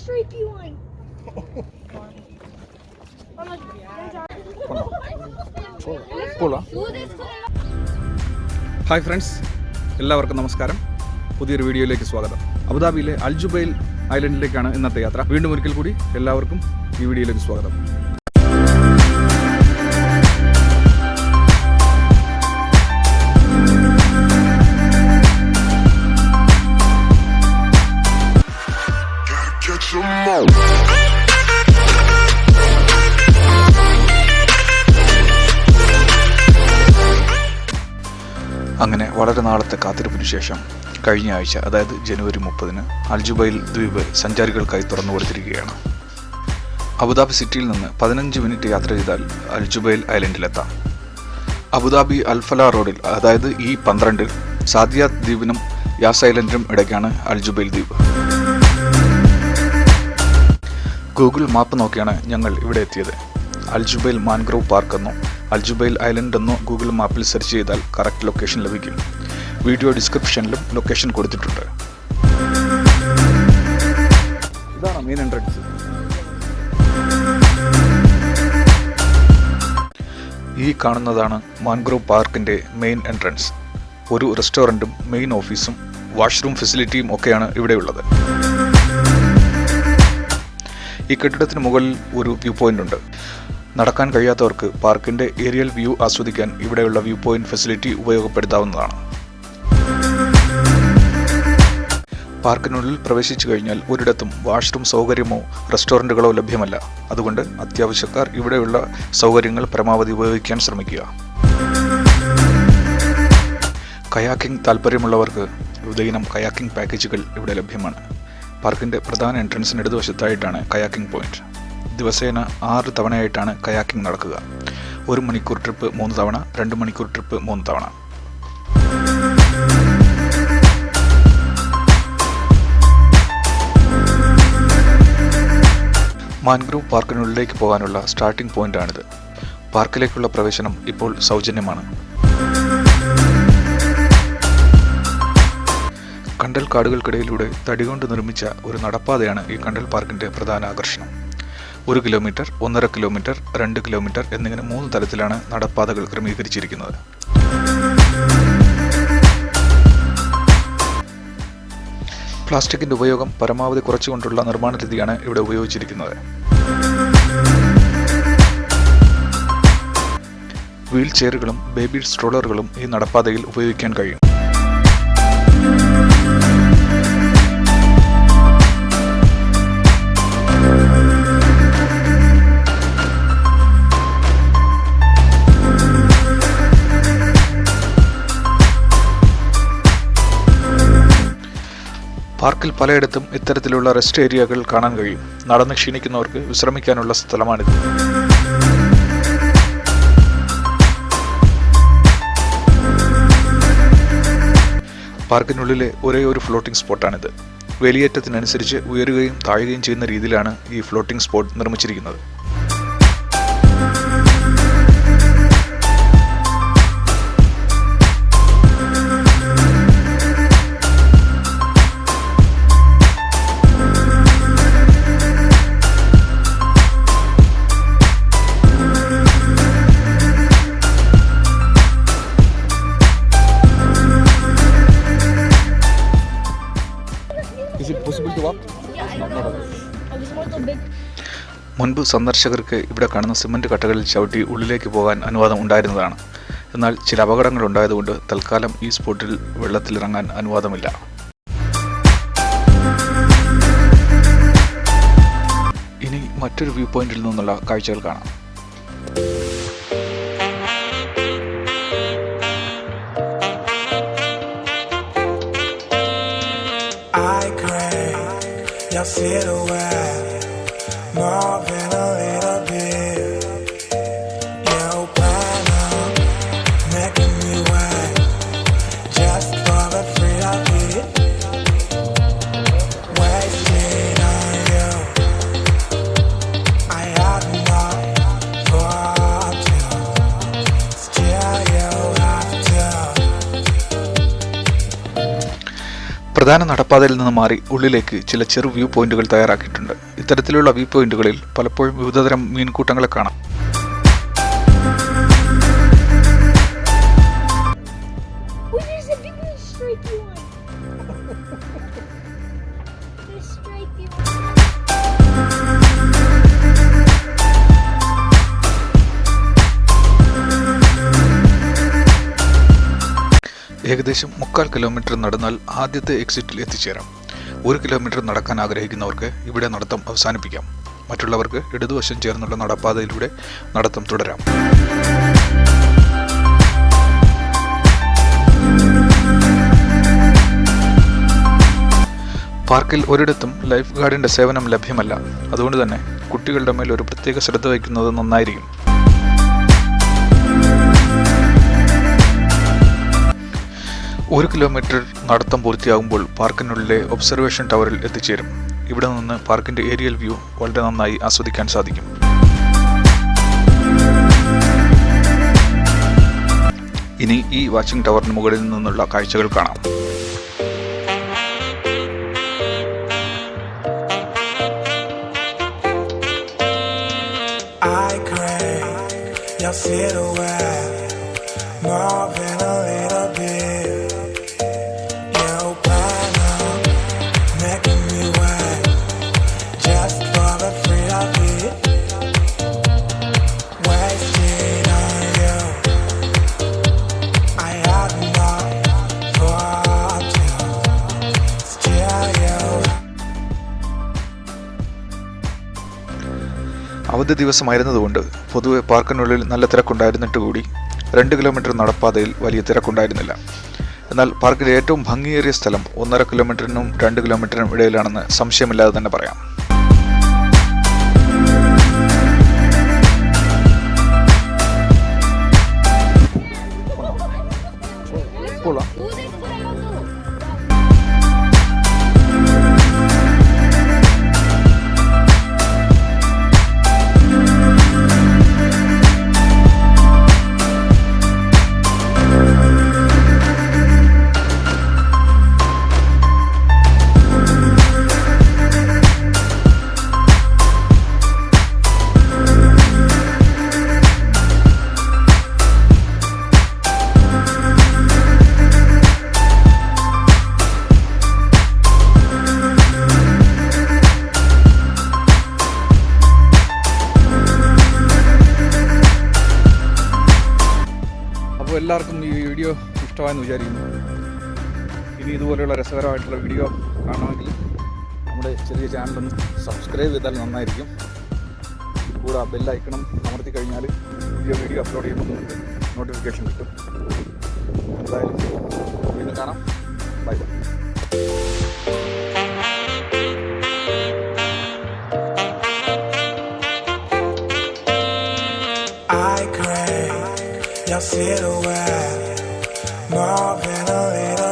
stripey one. Hi friends, എല്ലാവർക്കും നമസ്കാരം. പുതിയൊരു വീഡിയോയിലേക്ക് സ്വാഗതം. അബുദാബിയിലെ അൽ ജുബൈൽ ഐലൻഡിലേക്കാണ് ഇന്നത്തെ യാത്ര. വീണ്ടും ഒരിക്കൽ കൂടി എല്ലാവർക്കും ഈ വീഡിയോയിലേക്ക് സ്വാഗതം. അങ്ങനെ വളരെ നാളത്തെ കാത്തിരിപ്പിന് ശേഷം കഴിഞ്ഞ ആഴ്ച, അതായത് ജനുവരി 30-ന് അൽ ജുബൈൽ ദ്വീപ് സഞ്ചാരികൾക്കായി തുറന്നു കൊടുത്തിരിക്കുകയാണ്. അബുദാബി സിറ്റിയിൽ നിന്ന് 15 മിനിറ്റ് യാത്ര ചെയ്താൽ അൽ ജുബൈൽ ഐലൻഡിലെത്താം. അബുദാബി അൽഫല റോഡിൽ, അതായത് E12-ൽ സാദിയാത്ത് ദ്വീപിനും യാസ് ഐലൻഡിനും ഇടയ്ക്കാണ് അൽ ജുബൈൽ ദ്വീപ്. ഗൂഗിൾ മാപ്പ് നോക്കിയാണ് ഞങ്ങൾ ഇവിടെ എത്തിയത്. അൽ ജുബൈൽ മാൻഗ്രോവ് പാർക്ക് എന്നോ അൽ ജുബൈൽ ഐലൻഡ് എന്നോ ഗൂഗിൾ മാപ്പിൽ സെർച്ച് ചെയ്താൽ കറക്റ്റ് ലൊക്കേഷൻ ലഭിക്കും. വീഡിയോ ഡിസ്ക്രിപ്ഷനിലും ലൊക്കേഷൻ കൊടുത്തിട്ടുണ്ട്. ഇതാണ് മെയിൻ എൻട്രൻസ്. ഈ കാണുന്നതാണ് മാൻഗ്രോവ് പാർക്കിൻ്റെ മെയിൻ എൻട്രൻസ്. ഒരു റെസ്റ്റോറൻറ്റും മെയിൻ ഓഫീസും വാഷ്റൂം ഫെസിലിറ്റിയും ഒക്കെയാണ് ഇവിടെയുള്ളത്. ഈ കെട്ടിടത്തിന് മുകളിൽ ഒരു വ്യൂ പോയിന്റ് ഉണ്ട്. നടക്കാൻ കഴിയാത്തവർക്ക് പാർക്കിൻ്റെ ഏരിയൽ വ്യൂ ആസ്വദിക്കാൻ ഇവിടെയുള്ള വ്യൂ പോയിന്റ് ഫെസിലിറ്റി ഉപയോഗപ്പെടുത്താവുന്നതാണ്. പാർക്കിനുള്ളിൽ പ്രവേശിച്ചു കഴിഞ്ഞാൽ ഒരിടത്തും വാഷ്റൂം സൗകര്യമോ റെസ്റ്റോറൻറ്റുകളോ ലഭ്യമല്ല. അതുകൊണ്ട് അത്യാവശ്യക്കാർ ഇവിടെയുള്ള സൗകര്യങ്ങൾ പരമാവധി ഉപയോഗിക്കാൻ ശ്രമിക്കുക. കയാക്കിംഗ് താല്പര്യമുള്ളവർക്ക് വിവിധയിനം കയാക്കിംഗ് പാക്കേജുകൾ ഇവിടെ ലഭ്യമാണ്. പാർക്കിൻ്റെ പ്രധാന എൻട്രൻസിന് ഇടതുവശത്തായിട്ടാണ് കയാക്കിംഗ് പോയിന്റ്. ദിവസേന 6 തവണയായിട്ടാണ് കയാക്കിംഗ് നടക്കുക. 1 മണിക്കൂർ ട്രിപ്പ് 3 തവണ, 2 മണിക്കൂർ ട്രിപ്പ് 3 തവണ. മാൻഗ്രോവ് പാർക്കിനുള്ളിലേക്ക് പോകാനുള്ള സ്റ്റാർട്ടിംഗ് പോയിന്റാണിത്. പാർക്കിലേക്കുള്ള പ്രവേശനം ഇപ്പോൾ സൗജന്യമാണ്. കണ്ടൽ കാടുകൾക്കിടയിലൂടെ തടികൊണ്ട് നിർമ്മിച്ച ഒരു നടപ്പാതയാണ് ഈ കണ്ടൽ പാർക്കിൻ്റെ പ്രധാന ആകർഷണം. 1 കിലോമീറ്റർ, 1.5 കിലോമീറ്റർ, 2 കിലോമീറ്റർ എന്നിങ്ങനെ 3 തരത്തിലാണ് നടപ്പാതകൾ ക്രമീകരിച്ചിരിക്കുന്നത്. പ്ലാസ്റ്റിക്കിൻ്റെ ഉപയോഗം പരമാവധി കുറച്ചുകൊണ്ടുള്ള നിർമ്മാണ രീതിയാണ് ഇവിടെ ഉപയോഗിച്ചിരിക്കുന്നത്. വീൽ ചെയറുകളും ബേബി സ്ട്രോളറുകളും ഈ നടപ്പാതയിൽ ഉപയോഗിക്കാൻ കഴിയും. പാർക്കിൽ പലയിടത്തും ഇത്തരത്തിലുള്ള റെസ്റ്റ് ഏരിയകൾ കാണാൻ കഴിയും. നടന്ന് ക്ഷീണിക്കുന്നവർക്ക് വിശ്രമിക്കാനുള്ള സ്ഥലമാണിത്. പാർക്കിനുള്ളിലെ ഒരേ ഒരു ഫ്ലോട്ടിംഗ് സ്പോട്ടാണിത്. വേലിയേറ്റത്തിനനുസരിച്ച് ഉയരുകയും താഴുകയും ചെയ്യുന്ന രീതിയിലാണ് ഈ ഫ്ലോട്ടിംഗ് സ്പോട്ട് നിർമ്മിച്ചിരിക്കുന്നത്. മുൻപ് സന്ദർശകർക്ക് ഇവിടെ കാണുന്ന സിമന്റ് കട്ടകളിൽ ചവിട്ടി ഉള്ളിലേക്ക് പോകാൻ അനുവാദം ഉണ്ടായിരുന്നതാണ്. എന്നാൽ ചില അപകടങ്ങൾ ഉണ്ടായതുകൊണ്ട് തൽക്കാലം ഈ സ്പോട്ടിൽ വെള്ളത്തിലിറങ്ങാൻ അനുവാദമില്ല. ഇനി മറ്റൊരു വ്യൂ പോയിന്റിൽ നിന്നുള്ള കാഴ്ചകൾ കാണാം. More than a little bit. You plan on making me wet just for the thrill of it. Wasted on you. I have not thought you. Still you have to. പ്രധാന നടപ്പാതയിൽ നിന്ന് മാറി ഉള്ളിലേക്ക് ചില ചെറു വ്യൂ പോയിന്റുകൾ തയ്യാറാക്കിയിട്ടുണ്ട്. ഇത്തരത്തിലുള്ള വ്യൂ പോയിന്റുകളിൽ പലപ്പോഴും വിവിധതരം മീൻകൂട്ടങ്ങളെ കാണാം. ഏകദേശം 3/4 കിലോമീറ്റർ നടന്നാൽ ആദ്യത്തെ എക്സിറ്റിൽ എത്തിച്ചേരാം. 1 കിലോമീറ്റർ നടക്കാൻ ആഗ്രഹിക്കുന്നവർക്ക് ഇവിടെ നടത്തം അവസാനിപ്പിക്കാം. മറ്റുള്ളവർക്ക് ഇടതുവശം ചേർന്നുള്ള നടപ്പാതയിലൂടെ നടത്തം തുടരാം. പാർക്കിൽ ഒരിടത്തും ലൈഫ് ഗാർഡിന്റെ സേവനം ലഭ്യമല്ല. അതുകൊണ്ട് തന്നെ കുട്ടികളുടെ മേൽ ഒരു പ്രത്യേക ശ്രദ്ധ വയ്ക്കുന്നത് നന്നായിരിക്കും. ഒരു കിലോമീറ്റർ നടത്തം പൂർത്തിയാകുമ്പോൾ പാർക്കിനുള്ളിലെ ഒബ്സർവേഷൻ ടവറിൽ എത്തിച്ചേരും. ഇവിടെ നിന്ന് പാർക്കിന്റെ ഏരിയൽ വ്യൂ വളരെ നന്നായി ആസ്വദിക്കാൻ സാധിക്കും. ഇനി ഈ വാച്ചിങ് ടവറിന് മുകളിൽ നിന്നുള്ള കാഴ്ചകൾ കാണാം. അവധി ദിവസമായിരുന്നതുകൊണ്ട് പൊതുവെ പാർക്കിനുള്ളിൽ നല്ല തിരക്കുണ്ടായിരുന്നിട്ട് കൂടി 2 കിലോമീറ്റർ നടപ്പാതയിൽ വലിയ തിരക്കുണ്ടായിരുന്നില്ല. എന്നാൽ പാർക്കിലെ ഏറ്റവും ഭംഗിയേറിയ സ്ഥലം 1.5 കിലോമീറ്ററിനും 2 കിലോമീറ്ററിനും ഇടയിലാണെന്ന് സംശയമില്ലാതെ തന്നെ പറയാം. എല്ലാവർക്കും ഈ വീഡിയോ ഇഷ്ടമായെന്ന് വിചാരിക്കുന്നു. ഇനി ഇതുപോലെയുള്ള രസകരമായിട്ടുള്ള വീഡിയോ കാണണമെങ്കിൽ നമ്മുടെ ചെറിയ ചാനലൊന്ന് സബ്സ്ക്രൈബ് ചെയ്താൽ നന്നായിരിക്കും. കൂടെ ബെല്ലൈക്കണം അമർത്തി കഴിഞ്ഞാൽ വീഡിയോ അപ്ലോഡ് ചെയ്യുമ്പോൾ നമുക്ക് നോട്ടിഫിക്കേഷൻ കിട്ടും. എന്തായാലും വീണ്ടും കാണാം. Bye bye. Your silhouette, more than a little